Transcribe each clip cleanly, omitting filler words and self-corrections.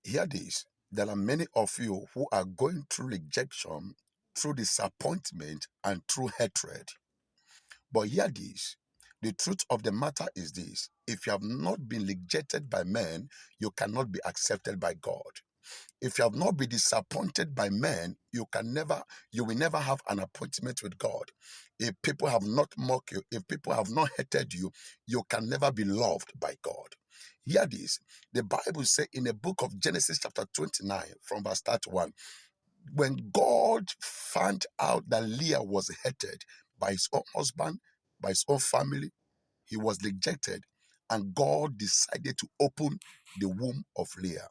Hear this. There are many of you who are going through rejection, through disappointment, and through hatred. But hear this. The truth of the matter is this: if you have not been rejected by men, you cannot be accepted by God. If you have not been disappointed by men, you will never have an appointment with God. If people have not mocked you, if people have not hated you, you can never be loved by God. Hear this. The Bible says in the book of Genesis, chapter 29, from verse 31, when God found out that Leah was hated by his own husband, by his own family, he was rejected, and God decided to open the womb of Leah.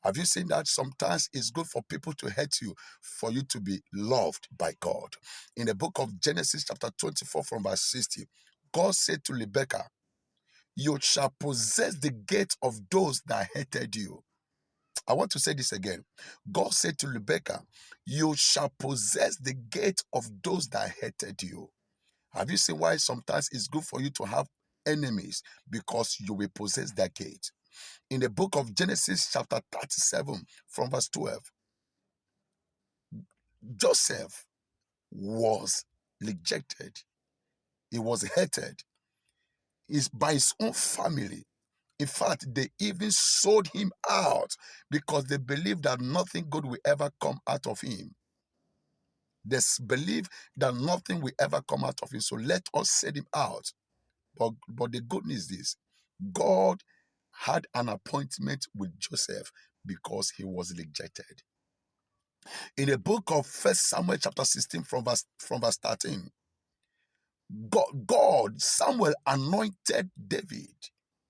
Have you seen that sometimes it's good for people to hate you for you to be loved by God? In the book of Genesis, chapter 24, from verse 60, God said to Rebekah, "You shall possess the gate of those that hated you." I want to say this again. God said to Rebekah, "You shall possess the gate of those that hated you." Have you seen why sometimes it's good for you to have enemies? Because you will possess their gate. In the book of Genesis, chapter 37, from verse 12, Joseph was rejected. He was hated. It's by his own family. In fact, they even sold him out because they believed that nothing good will ever come out of him. They believe that nothing will ever come out of him. So let us sell him out. But the good news is this: God had an appointment with Joseph because he was rejected. In the book of 1 Samuel chapter 16 from verse 13, Samuel anointed David.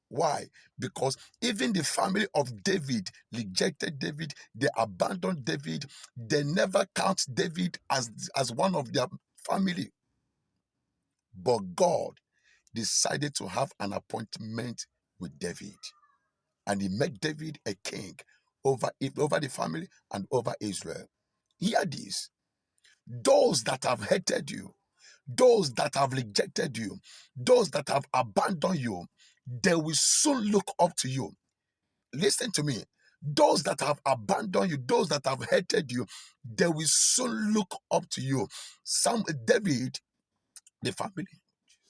Why? Because even the family of David rejected David, they abandoned David, they never count David as one of their family. But God decided to have an appointment with David, and he made David a king over the family and over Israel. Hear this: those that have hated you, those that have rejected you, those that have abandoned you, they will soon look up to you. Listen to me. Those that have abandoned you, those that have hated you, they will soon look up to you. David, the family